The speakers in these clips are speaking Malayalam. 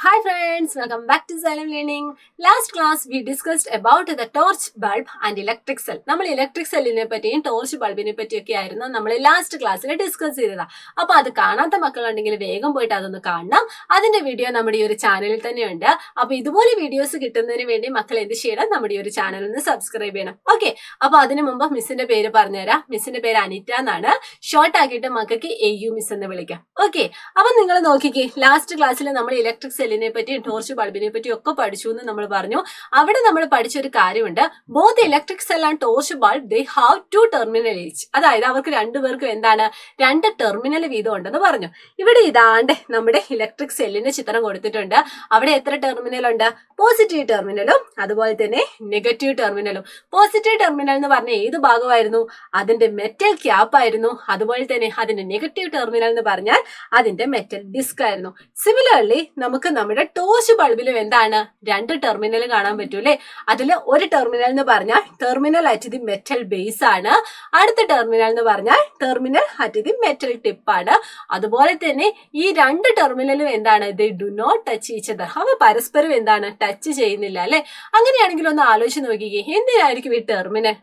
Hi friends, welcome back to Xylem Learning. Last class we discussed about the torch bulb and electric cell. നമ്മൾ ഇലക്ട്രിക് സെല്ലിനെ പറ്റിയും ടോർച്ച് ബൾബിനെ പറ്റിയൊക്കെ ആയിരുന്നു നമ്മൾ ലാസ്റ്റ് ക്ലാസ്സിൽ ഡിസ്കസ് ചെയ്തതാ. അപ്പൊ അത് കാണാത്ത മക്കളുണ്ടെങ്കിൽ വേഗം പോയിട്ട് അതൊന്ന് കാണണം. അതിന്റെ വീഡിയോ നമ്മുടെ ഈ ഒരു ചാനലിൽ തന്നെയുണ്ട്. അപ്പൊ ഇതുപോലെ വീഡിയോസ് കിട്ടുന്നതിന് വേണ്ടി മക്കൾ എന്ത് ചെയ്യണം, നമ്മുടെ ഈ ഒരു ചാനൽ ഒന്ന് സബ്സ്ക്രൈബ് ചെയ്യണം. ഓക്കെ, അപ്പൊ അതിനു മുമ്പ് മിസ്സിന്റെ പേര് പറഞ്ഞുതരാം. മിസ്സിന്റെ പേര് അനിറ്റ എന്നാണ്. ഷോർട്ട് ആക്കിയിട്ട് മക്കൾക്ക് AU മിസ് എന്ന് വിളിക്കാം. ഓക്കെ, അപ്പൊ നിങ്ങൾ നോക്കിക്കേ, ലാസ്റ്റ് ക്ലാസ്സിൽ നമ്മൾ ഇലക്ട്രിക് സെല്ലിനെ പറ്റിയും ടോർച്ച് ബൾബിനെ പറ്റിയും ഒക്കെ പഠിച്ചു എന്ന് നമ്മൾ പറഞ്ഞു. അവിടെ നമ്മൾ പഠിച്ചൊരു കാര്യമുണ്ട്, both electric cell and torch bulb they have two terminal each. അതായത് അവർക്ക് രണ്ടുപേർക്കും എന്താണ്, രണ്ട് ടെർമിനൽ വീതം ഉണ്ടെന്ന് പറഞ്ഞു. ഇവിടെ ഇതാണ്ട് നമ്മുടെ ഇലക്ട്രിക് സെല്ലിന്റെ ചിത്രം കൊടുത്തിട്ടുണ്ട്. അവിടെ എത്ര ടെർമിനൽ ഉണ്ട്? പോസിറ്റീവ് ടെർമിനലും അതുപോലെ തന്നെ നെഗറ്റീവ് ടെർമിനലും. പോസിറ്റീവ് ടെർമിനൽ എന്ന് പറഞ്ഞ ഏത് ഭാഗമായിരുന്നു? അതിന്റെ മെറ്റൽ ക്യാപ്പ് ആയിരുന്നു. അതുപോലെ തന്നെ അതിന്റെ നെഗറ്റീവ് ടെർമിനൽ എന്ന് പറഞ്ഞാൽ അതിന്റെ മെറ്റൽ ഡിസ്ക് ആയിരുന്നു. സിമിലർലി നമുക്ക് നമ്മുടെ ടോർച്ച് ബൾബിലും എന്താണ്, രണ്ട് ടെർമിനൽ കാണാൻ പറ്റൂലേ. അതിൽ ഒരു ടെർമിനൽ എന്ന് പറഞ്ഞാൽ terminal at the metal base ആണ്. അടുത്ത ടെർമിനൽ എന്ന് പറഞ്ഞാൽ terminal at the metal tip ആണ്. അതുപോലെ തന്നെ ഈ രണ്ട് ടെർമിനലും എന്താണ്, they do not touch each other. അവ പരസ്പരം എന്താണ്, ടച്ച് ചെയ്യുന്നില്ല അല്ലെ. അങ്ങനെയാണെങ്കിൽ ഒന്ന് ആലോചിച്ച് നോക്കിക്കേ, എന്തിനായിരിക്കും ഈ terminal?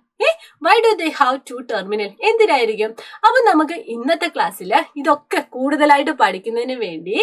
Why do they have two terminal? എന്തിനായിരിക്കും? അപ്പൊ നമുക്ക് ഇന്നത്തെ ക്ലാസ്സിൽ ഇതൊക്കെ കൂടുതലായിട്ട് പഠിക്കുന്നതിന് വേണ്ടി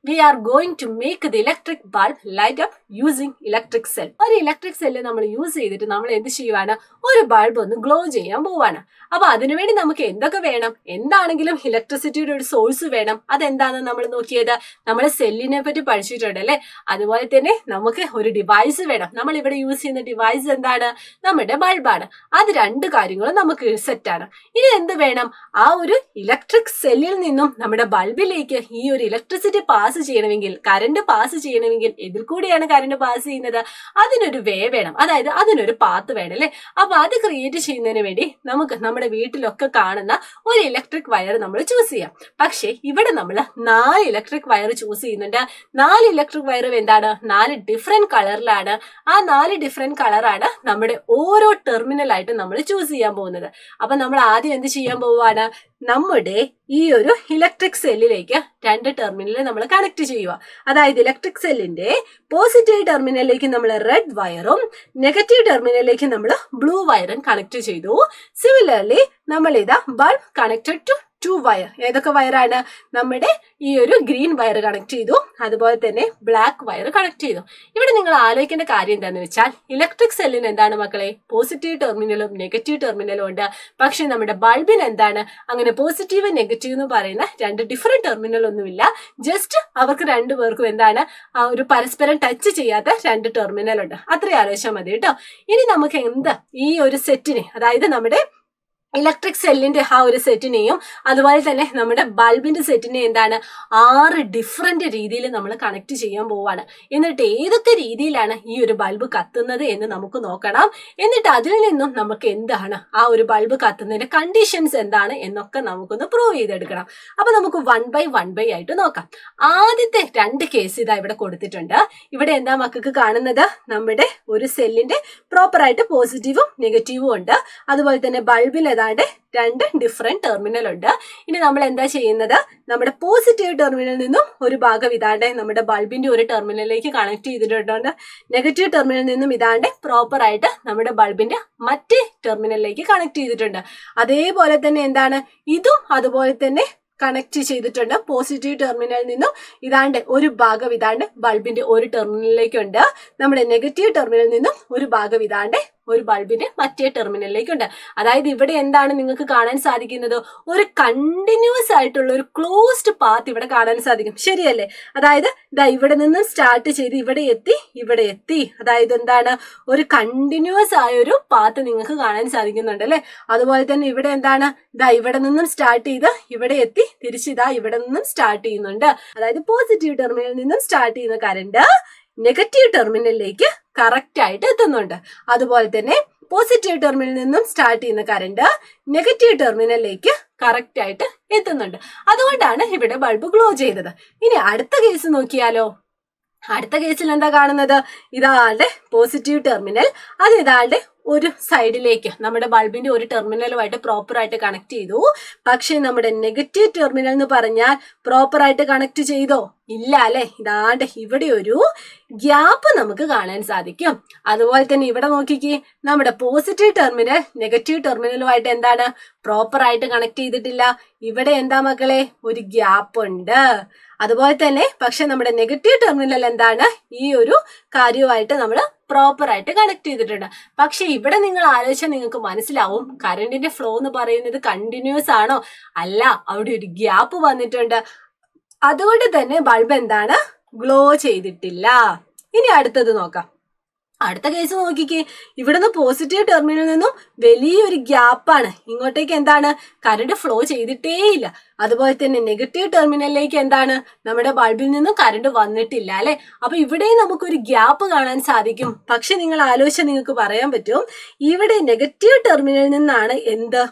we are going to make the electric bulb light up using electric cell. ഒരു ഇലക്ട്രിക് സെല്ല് നമ്മൾ യൂസ് ചെയ്തിട്ട് നമ്മൾ എന്ത് ചെയ്യുവാണ്, ഒരു ബൾബ് ഒന്ന് ഗ്ലോ ചെയ്യാൻ പോവാണ്. അപ്പൊ അതിനുവേണ്ടി നമുക്ക് എന്തൊക്കെ വേണം? എന്താണെങ്കിലും ഇലക്ട്രിസിറ്റിയുടെ ഒരു സോഴ്സ് വേണം. അതെന്താണെന്ന് നമ്മൾ നോക്കിയത്, നമ്മൾ സെല്ലിനെ പറ്റി പഠിച്ചിട്ടുണ്ട് അല്ലെ. അതുപോലെ തന്നെ നമുക്ക് ഒരു ഡിവൈസ് വേണം. നമ്മൾ ഇവിടെ യൂസ് ചെയ്യുന്ന ഡിവൈസ് എന്താണ്? നമ്മുടെ ബൾബാണ്. അത് രണ്ട് കാര്യങ്ങളും നമുക്ക് സെറ്റാണ്. ഇനി എന്ത് വേണം? ആ ഒരു ഇലക്ട്രിക് സെല്ലിൽ നിന്നും നമ്മുടെ ബൾബിലേക്ക് ഈ ഒരു ഇലക്ട്രിസിറ്റി പാസ് ചെയ്യണമെങ്കിൽ, കറണ്ട് പാസ് ചെയ്യണമെങ്കിൽ, ഇതിൽ കൂടിയാണ് കറണ്ട് പാസ് ചെയ്യുന്നത്, അതിനൊരു വേ വേണം. അതായത് അതിനൊരു പാത്ത് വേണം അല്ലെ. അപ്പൊ അത് ക്രിയേറ്റ് ചെയ്യുന്നതിന് വേണ്ടി നമുക്ക് നമ്മുടെ വീട്ടിലൊക്കെ കാണുന്ന ഒരു ഇലക്ട്രിക് വയർ നമ്മൾ ചൂസ് ചെയ്യാം. പക്ഷെ ഇവിടെ നമ്മൾ 4 ഇലക്ട്രിക് വയർ ചൂസ് ചെയ്യുന്നുണ്ട്. 4 ഇലക്ട്രിക് വയറും എന്താണ്, 4 ഡിഫറെന്റ് കളറിലാണ്. ആ 4 ഡിഫറെന്റ് കളറാണ് നമ്മുടെ ഓരോ ടെർമിനൽ ആയിട്ട് നമ്മൾ ചൂസ് ചെയ്യാൻ പോകുന്നത്. അപ്പൊ നമ്മൾ ആദ്യം എന്ത് ചെയ്യാൻ പോവാണ്, നമ്മുടെ ഈ ഒരു ഇലക്ട്രിക് സെല്ലിലേക്ക് രണ്ട് ടെർമിനൽ നമ്മൾ കണക്ട് ചെയ്യുക. അതായത് ഇലക്ട്രിക് സെല്ലിന്റെ പോസിറ്റീവ് ടെർമിനലിലേക്ക് നമ്മൾ റെഡ് വയറും നെഗറ്റീവ് ടെർമിനലിലേക്ക് നമ്മൾ ബ്ലൂ വയറും കണക്ട് ചെയ്തു. സിമിലർലി നമ്മൾ ഇതാ ബൾബ് കണക്റ്റഡ് ടു 2 വയർ. ഏതൊക്കെ വയറാണ്? നമ്മുടെ ഈ ഒരു ഗ്രീൻ വയർ കണക്ട് ചെയ്തു, അതുപോലെ തന്നെ ബ്ലാക്ക് വയർ കണക്ട് ചെയ്തു. ഇവിടെ നിങ്ങൾ ആലോചിക്കേണ്ട കാര്യം എന്താണെന്ന് വെച്ചാൽ, ഇലക്ട്രിക് സെല്ലിന് എന്താണ് മക്കളെ, പോസിറ്റീവ് ടെർമിനലും നെഗറ്റീവ് ടെർമിനലും ഉണ്ട്. പക്ഷെ നമ്മുടെ ബൾബിന് എന്താണ്, അങ്ങനെ പോസിറ്റീവ് നെഗറ്റീവ് എന്ന് പറയുന്ന രണ്ട് ഡിഫറെന്റ് ടെർമിനൽ ഒന്നുമില്ല. ജസ്റ്റ് അവർക്ക് രണ്ടുപേർക്കും എന്താണ്, ആ ഒരു പരസ്പരം ടച്ച് ചെയ്യാത്ത രണ്ട് ടെർമിനൽ ഉണ്ട്. അത്രയും ആലോചിച്ചാൽ മതി കേട്ടോ. ഇനി നമുക്ക് എന്ത്, ഈ ഒരു സെറ്റിനെ, അതായത് നമ്മുടെ ഇലക്ട്രിക് സെല്ലിന്റെ ആ ഒരു സെറ്റിനെയും അതുപോലെ തന്നെ നമ്മുടെ ബൾബിന്റെ സെറ്റിനെ എന്താണ്, 6 ഡിഫറെന്റ് രീതിയിൽ നമ്മൾ കണക്ട് ചെയ്യാൻ പോവാണ്. എന്നിട്ട് ഏതൊക്കെ രീതിയിലാണ് ഈ ഒരു ബൾബ് കത്തുന്നത് എന്ന് നമുക്ക് നോക്കണം. എന്നിട്ട് അതിൽ നിന്നും നമുക്ക് എന്താണ് ആ ഒരു ബൾബ് കത്തുന്നതിന്റെ കണ്ടീഷൻസ് എന്താണ് എന്നൊക്കെ നമുക്കൊന്ന് പ്രൂവ് ചെയ്തെടുക്കണം. അപ്പൊ നമുക്ക് 1 ബൈ 1 ആയിട്ട് നോക്കാം. ആദ്യത്തെ 2 കേസ് ഇതാ ഇവിടെ കൊടുത്തിട്ടുണ്ട്. ഇവിടെ എന്താ മക്കൾക്ക് കാണുന്നത്, നമ്മുടെ ഒരു സെല്ലിന്റെ പ്രോപ്പർ ആയിട്ട് പോസിറ്റീവും നെഗറ്റീവും ഉണ്ട്. അതുപോലെ തന്നെ ബൾബിൽ രണ്ട് ഡിഫറെന്റ് ടെർമിനൽ ഉണ്ട്. ഇനി നമ്മൾ എന്താ ചെയ്യുന്നത്, നമ്മുടെ പോസിറ്റീവ് ടെർമിനലിൽ നിന്നും ഒരു ഭാഗം ഇതാണ്ട് നമ്മുടെ ബൾബിന്റെ ഒരു ടെർമിനലിലേക്ക് കണക്ട് ചെയ്തിട്ടുണ്ട്. നെഗറ്റീവ് ടെർമിനലിൽ നിന്നും ഇതാണ്ട് പ്രോപ്പർ ആയിട്ട് നമ്മുടെ ബൾബിന്റെ മറ്റേ ടെർമിനലിലേക്ക് കണക്ട് ചെയ്തിട്ടുണ്ട്. അതേപോലെ തന്നെ എന്താണ്, ഇതും അതുപോലെ തന്നെ കണക്ട് ചെയ്തിട്ടുണ്ട്. പോസിറ്റീവ് ടെർമിനലിൽ നിന്നും ഇതാണ്ട് ഒരു ഭാഗം ഇതാണ്ട് ബൾബിന്റെ ഒരു ടെർമിനലിലേക്കുണ്ട്. നമ്മുടെ നെഗറ്റീവ് ടെർമിനലിൽ നിന്നും ഒരു ഭാഗം ഇതാണ്ട് ഒരു ബൾബിന്റെ മറ്റേ ടെർമിനലിലേക്കുണ്ട്. അതായത് ഇവിടെ എന്താണ് നിങ്ങൾക്ക് കാണാൻ സാധിക്കുന്നത്, ഒരു കണ്ടിന്യൂസ് ആയിട്ടുള്ള ഒരു ക്ലോസ്ഡ് പാത്ത് ഇവിടെ കാണാൻ സാധിക്കും. ശരിയല്ലേ? അതായത് ഇതാ ഇവിടെ നിന്നും സ്റ്റാർട്ട് ചെയ്ത് ഇവിടെ എത്തി. അതായത് എന്താണ്, ഒരു കണ്ടിന്യൂസ് ആയ ഒരു പാത്ത് നിങ്ങൾക്ക് കാണാൻ സാധിക്കുന്നുണ്ട് അല്ലെ. അതുപോലെ തന്നെ ഇവിടെ എന്താണ്, ഇതാ ഇവിടെ നിന്നും സ്റ്റാർട്ട് ചെയ്ത് ഇവിടെ എത്തി, തിരിച്ചിതാ ഇവിടെ നിന്നും സ്റ്റാർട്ട് ചെയ്യുന്നുണ്ട്. അതായത് പോസിറ്റീവ് ടെർമിനലിൽ നിന്നും സ്റ്റാർട്ട് ചെയ്യുന്ന കറണ്ട് നെഗറ്റീവ് ടെർമിനലിലേക്ക് കറക്റ്റ് ആയിട്ട് എത്തുന്നുണ്ട്. അതുപോലെ തന്നെ പോസിറ്റീവ് ടെർമിനലിൽ നിന്നും സ്റ്റാർട്ട് ചെയ്യുന്ന കറണ്ട് നെഗറ്റീവ് ടെർമിനലിലേക്ക് കറക്റ്റ് ആയിട്ട് എത്തുന്നുണ്ട്. അതുകൊണ്ടാണ് ഇവിടെ ബൾബ് ഗ്ലോ ചെയ്തത്. ഇനി അടുത്ത കേസ് നോക്കിയാലോ. അടുത്ത കേസിൽ എന്താ കാണുന്നത്? ഇതാളുടെ പോസിറ്റീവ് ടെർമിനൽ, അത് ഇതാളുടെ ഒരു സൈഡിലേക്ക് നമ്മുടെ ബൾബിന്റെ ഒരു ടെർമിനലുമായിട്ട് പ്രോപ്പർ ആയിട്ട് കണക്ട് ചെയ്തു. പക്ഷെ നമ്മുടെ നെഗറ്റീവ് ടെർമിനൽ എന്ന് പറഞ്ഞാൽ പ്രോപ്പർ ആയിട്ട് കണക്ട് ചെയ്തോ? ഇല്ല അല്ലെ. ഇതാണ്ട് ഇവിടെ ഒരു ഗ്യാപ്പ് നമുക്ക് കാണാൻ സാധിക്കും. അതുപോലെ തന്നെ ഇവിടെ നോക്കിക്കേ, നമ്മുടെ പോസിറ്റീവ് ടെർമിനൽ നെഗറ്റീവ് ടെർമിനലുമായിട്ട് എന്താണ് പ്രോപ്പർ ആയിട്ട് കണക്ട് ചെയ്തിട്ടില്ല. ഇവിടെ എന്താ മക്കളെ? ഒരു ഗ്യാപ്പ് ഉണ്ട്. അതുപോലെ തന്നെ പക്ഷെ നമ്മുടെ നെഗറ്റീവ് ടെർമിനൽ എന്താണ്? ഈ ഒരു കാര്യവുമായിട്ട് നമ്മൾ പ്രോപ്പർ ആയിട്ട് കണക്ട് ചെയ്തിട്ടുണ്ട്. പക്ഷെ ഇവിടെ നിങ്ങൾ ആലോചിച്ചാൽ നിങ്ങൾക്ക് മനസ്സിലാവും, കറണ്ടിന്റെ ഫ്ലോ എന്ന് പറയുന്നത് കണ്ടിന്യൂസ് ആണോ? അല്ല, അവിടെ ഒരു ഗ്യാപ്പ് വന്നിട്ടുണ്ട്. അതുകൊണ്ട് തന്നെ ബൾബ് എന്താണ്? ഗ്ലോ ചെയ്തിട്ടില്ല. ഇനി അടുത്തത് നോക്കാം. അടുത്ത കേസ് നോക്കിക്കേ, ഇവിടുന്ന് പോസിറ്റീവ് ടെർമിനലിൽ നിന്നും വലിയൊരു ഗ്യാപ്പാണ്. ഇങ്ങോട്ടേക്ക് എന്താണ്? കറണ്ട് ഫ്ലോ ചെയ്തിട്ടേയില്ല. അതുപോലെ തന്നെ നെഗറ്റീവ് ടെർമിനലിലേക്ക് എന്താണ്? നമ്മുടെ ബൾബിൽ നിന്നും കറണ്ട് വന്നിട്ടില്ല അല്ലെ. അപ്പൊ ഇവിടെയും നമുക്കൊരു ഗ്യാപ്പ് കാണാൻ സാധിക്കും. പക്ഷെ നിങ്ങൾ ആലോചിച്ചാൽ നിങ്ങൾക്ക് പറയാൻ പറ്റും, ഇവിടെ നെഗറ്റീവ് ടെർമിനലിൽ നിന്നാണ് എന്ത്?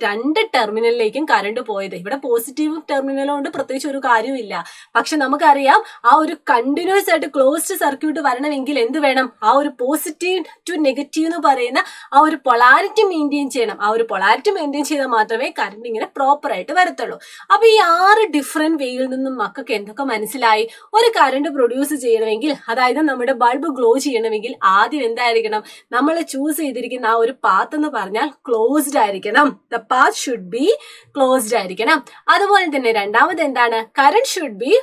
രണ്ട് ടെർമിനലിലേക്കും കറണ്ട് പോയത്. ഇവിടെ പോസിറ്റീവ് ടെർമിനൽ കൊണ്ട് പ്രത്യേകിച്ച് ഒരു കാര്യമില്ല. പക്ഷെ നമുക്കറിയാം, ആ ഒരു കണ്ടിന്യൂസ് ആയിട്ട് ക്ലോസ്ഡ് സർക്യൂട്ട് വരണമെങ്കിൽ എന്ത് വേണം? ആ ഒരു പോസിറ്റീവ് ടു നെഗറ്റീവ് എന്ന് പറയുന്ന ആ ഒരു പൊളാരിറ്റി മെയിൻറ്റെയിൻ ചെയ്യണം. ആ ഒരു പൊളാരിറ്റി മെയിൻറ്റെയിൻ ചെയ്താൽ മാത്രമേ കറണ്ട് ഇങ്ങനെ പ്രോപ്പർ ആയിട്ട് വരത്തുള്ളൂ. അപ്പൊ ഈ 6 ഡിഫറെന്റ് വേയിൽ നിന്നും മക്കൾക്ക് എന്തൊക്കെ മനസ്സിലായി? ഒരു കറണ്ട് പ്രൊഡ്യൂസ് ചെയ്യണമെങ്കിൽ, അതായത് നമ്മുടെ ബൾബ് ഗ്ലോ ചെയ്യണമെങ്കിൽ ആദ്യം എന്തായിരിക്കണം? നമ്മൾ ചൂസ് ചെയ്തിരിക്കുന്ന ആ ഒരു പാത്ത് എന്ന് പറഞ്ഞാൽ ക്ലോസ്ഡ് ആയിരിക്കണം. The path should be closed ആയിരിക്കണം. അതുപോലെ തന്നെ രണ്ടാമത് എന്താണ്? Current should be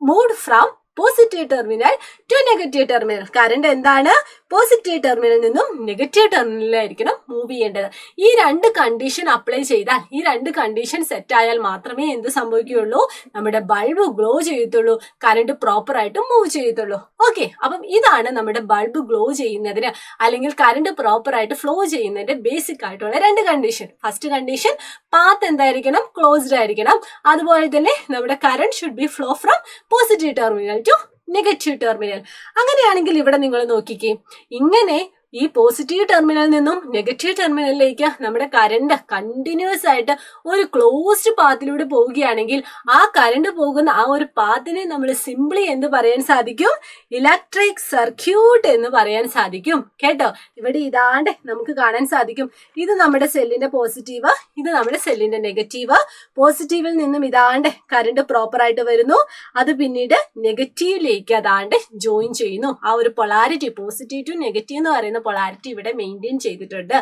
moved from positive terminal to negative terminal. Current എന്താണ്? പോസിറ്റീവ് ടെർമിനലിൽ നിന്നും നെഗറ്റീവ് ടെർമിനലിലായിരിക്കണം മൂവ് ചെയ്യേണ്ടത്. ഈ 2 കണ്ടീഷൻ അപ്ലൈ ചെയ്താൽ, ഈ 2 കണ്ടീഷൻ സെറ്റ് ആയാൽ മാത്രമേ എന്ത് സംഭവിക്കുകയുള്ളൂ? നമ്മുടെ ബൾബ് ഗ്ലോ ചെയ്യത്തുള്ളൂ, കറണ്ട് പ്രോപ്പർ ആയിട്ട് മൂവ് ചെയ്യത്തുള്ളൂ. ഓക്കെ, അപ്പം ഇതാണ് നമ്മുടെ ബൾബ് ഗ്ലോ ചെയ്യുന്നതിന് അല്ലെങ്കിൽ കറണ്ട് പ്രോപ്പർ ആയിട്ട് ഫ്ലോ ചെയ്യുന്നതിന്റെ ബേസിക് ആയിട്ടുള്ള 2 കണ്ടീഷൻ. ഫസ്റ്റ് കണ്ടീഷൻ, പാത്ത് എന്തായിരിക്കണം? ക്ലോസ്ഡ് ആയിരിക്കണം. അതുപോലെ തന്നെ നമ്മുടെ current should be flow from positive terminal to negative terminal. അങ്ങനെയാണെങ്കിൽ ഇവിടെ നിങ്ങൾ നോക്കിക്കേ, ഇങ്ങനെ ഈ പോസിറ്റീവ് ടെർമിനലിൽ നിന്നും നെഗറ്റീവ് ടെർമിനലിലേക്ക് നമ്മുടെ കറണ്ട് കണ്ടിന്യൂസ് ആയിട്ട് ഒരു ക്ലോസ്ഡ് പാത്തിലൂടെ പോവുകയാണെങ്കിൽ ആ കറണ്ട് പോകുന്ന ആ ഒരു പാത്തിനെ നമ്മൾ സിംപ്ലി എന്ത് പറയാൻ സാധിക്കും? ഇലക്ട്രിക് സർക്യൂട്ട് എന്ന് പറയാൻ സാധിക്കും. കേട്ടോ, ഇവിടെ ഇതാണ്ട് നമുക്ക് കാണാൻ സാധിക്കും. ഇത് നമ്മുടെ സെല്ലിന്റെ പോസിറ്റീവ്, ഇത് നമ്മുടെ സെല്ലിന്റെ നെഗറ്റീവ്. പോസിറ്റീവിൽ നിന്നും ഇതാണ്ട് കറണ്ട് പ്രോപ്പർ ആയിട്ട് വരുന്നു, അത് പിന്നീട് നെഗറ്റീവിലേക്ക് അതാണ്ട് ജോയിൻ ചെയ്യുന്നു. ആ ഒരു പൊളാരിറ്റി, പോസിറ്റീവ് ടു നെഗറ്റീവ് എന്ന് പറയുന്ന പൊളാരിറ്റി ഇവിടെ മെയിൻറ്റെയിൻ ചെയ്തിട്ടുണ്ട്.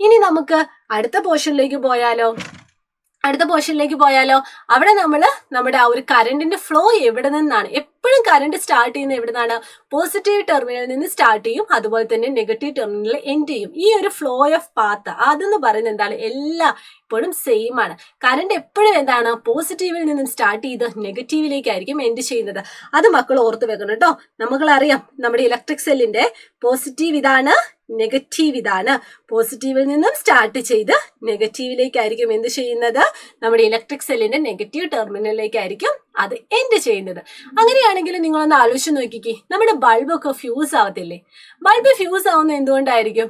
ഇനി നമുക്ക് അടുത്ത പോർഷനിലേക്ക് പോയാലോ? അവിടെ നമ്മുടെ ആ ഒരു കറണ്ടിന്റെ ഫ്ലോ എവിടെ നിന്നാണ്? എപ്പോഴും കറണ്ട് സ്റ്റാർട്ട് ചെയ്യുന്നത് എവിടെ നിന്നാണ്? പോസിറ്റീവ് ടെർമിനലിൽ നിന്ന് സ്റ്റാർട്ട് ചെയ്യും, അതുപോലെ തന്നെ നെഗറ്റീവ് ടെർമിനലിൽ എൻഡ് ചെയ്യും. ഈ ഒരു ഫ്ലോ ഓഫ് പാത്ത് അതെന്ന് പറയുന്നത് എന്താണ്? എപ്പോഴും സെയിം ആണ്. കറണ്ട് എപ്പോഴും എന്താണ്? പോസിറ്റീവിൽ നിന്നും സ്റ്റാർട്ട് ചെയ്ത് നെഗറ്റീവിലേക്കായിരിക്കും എൻഡ് ചെയ്യുന്നത്. അത് മക്കൾ ഓർത്ത് വെക്കണം കേട്ടോ. നമുക്കറിയാം, നമ്മുടെ ഇലക്ട്രിക് സെല്ലിന്റെ പോസിറ്റീവ് ഇതാണ്, നെഗറ്റീവ് ഇതാണ്. പോസിറ്റീവിൽ നിന്നും സ്റ്റാർട്ട് ചെയ്ത് നെഗറ്റീവിലേക്കായിരിക്കും എന്ത് ചെയ്യുന്നത്? നമ്മുടെ ഇലക്ട്രിക് സെല്ലിന്റെ നെഗറ്റീവ് ടെർമിനലിലേക്കായിരിക്കും അത് എൻഡ് ചെയ്യുന്നത്. അങ്ങനെയാണെങ്കിൽ നിങ്ങളൊന്ന് ആലോചിച്ച് നോക്കിക്കേ, നമ്മുടെ ബൾബൊക്കെ ഫ്യൂസ് ആവത്തില്ലേ? ബൾബ് ഫ്യൂസ് ആവുന്നത് എന്തുകൊണ്ടായിരിക്കും?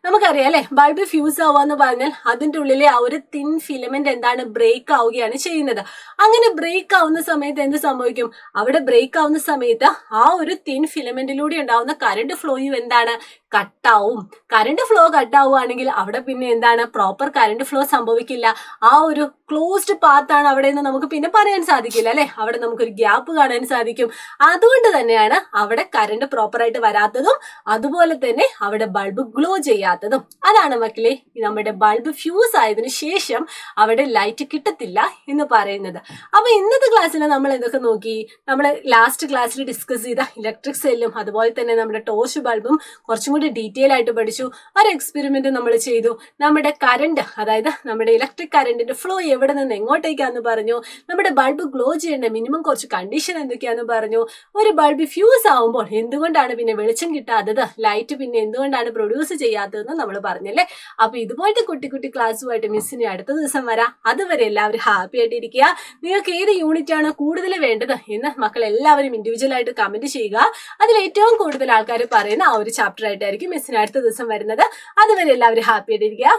നമുക്കറിയാം അല്ലെ, ബൾബ് ഫ്യൂസ് ആവുക എന്ന് പറഞ്ഞാൽ അതിന്റെ ഉള്ളിലെ ആ ഒരു തിൻ ഫിലമെന്റ് എന്താണ്? ബ്രേക്ക് ആവുകയാണ് ചെയ്യുന്നത്. അങ്ങനെ ബ്രേക്ക് ആവുന്ന സമയത്ത് എന്ത് സംഭവിക്കും? അവിടെ ബ്രേക്ക് ആവുന്ന സമയത്ത് ആ ഒരു തിൻ ഫിലമെന്റിലൂടെ ഉണ്ടാവുന്ന കറണ്ട് ഫ്ലോയും എന്താണ്? കട്ടാവും. കറണ്ട് ഫ്ലോ കട്ടാവുകയാണെങ്കിൽ അവിടെ പിന്നെ എന്താണ്? പ്രോപ്പർ കറണ്ട് ഫ്ലോ സംഭവിക്കില്ല. ആ ഒരു ക്ലോസ്ഡ് പാത്താണ് അവിടെ നിന്ന് നമുക്ക് പിന്നെ പറയാൻ സാധിക്കില്ല അല്ലെ. അവിടെ നമുക്കൊരു ഗ്യാപ്പ് കാണാൻ സാധിക്കും. അതുകൊണ്ട് തന്നെയാണ് അവിടെ കറണ്ട് പ്രോപ്പർ ആയിട്ട് വരാത്തതും അതുപോലെ തന്നെ അവിടെ ബൾബ് ഗ്ലോ ചെയ്യാത്തതും. അതാണ് മക്കളെ നമ്മുടെ ബൾബ് ഫ്യൂസ് ആയതിനു ശേഷം അവിടെ ലൈറ്റ് കിട്ടത്തില്ല എന്ന് പറയുന്നത്. അപ്പൊ ഇന്നത്തെ ക്ലാസ്സിൽ നമ്മൾ എന്തൊക്കെ നോക്കി? നമ്മൾ ലാസ്റ്റ് ക്ലാസ്സിൽ ഡിസ്കസ് ചെയ്ത ഇലക്ട്രിക് സെല്ലും അതുപോലെ തന്നെ നമ്മുടെ ടോർച്ച് ബൾബും കുറച്ചും കൂടി ഡീറ്റെയിൽ ആയിട്ട് പഠിച്ചു. ഒരു എക്സ്പെരിമെന്റ് നമ്മൾ ചെയ്തു. നമ്മുടെ കറണ്ട്, അതായത് നമ്മുടെ ഇലക്ട്രിക് കറണ്ടിന്റെ ഫ്ലോ എവിടെ നിന്ന് എങ്ങോട്ടേക്കാന്ന് പറഞ്ഞു. നമ്മുടെ ബൾബ് ഗ്ലോ ചെയ്യേണ്ട മിനിമം കുറച്ച് കണ്ടീഷൻ എന്തൊക്കെയാന്ന് പറഞ്ഞു. ഒരു ബൾബ് ഫ്യൂസ് ആവുമ്പോൾ എന്തുകൊണ്ടാണ് പിന്നെ വെളിച്ചം കിട്ടാത്തത്, ലൈറ്റ് പിന്നെ എന്തുകൊണ്ടാണ് പ്രൊഡ്യൂസ് ചെയ്യാത്തതെന്ന് നമ്മൾ പറഞ്ഞല്ലേ. അപ്പൊ ഇതുപോലത്തെ കുട്ടി കുട്ടി ക്ലാസ്സുമായിട്ട് മിസ്സിന് അടുത്ത ദിവസം വരാം. അതുവരെ എല്ലാവരും ഹാപ്പി ആയിട്ടിരിക്കുക. നിങ്ങൾക്ക് ഏത് യൂണിറ്റ് ആണ് കൂടുതൽ വേണ്ടത് എന്ന് മക്കൾ എല്ലാവരും ഇൻഡിവിജ്വൽ ആയിട്ട് കമന്റ് ചെയ്യുക. അതിൽ ഏറ്റവും കൂടുതൽ ആൾക്കാർ പറയുന്ന ആ ഒരു ചാപ്റ്റർ ആയിട്ടായിരിക്കും മിസ്സിന് അടുത്ത ദിവസം വരുന്നത്. അതുവരെ എല്ലാവരും ഹാപ്പി ആയിട്ടിരിക്കുക.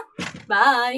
ബൈ.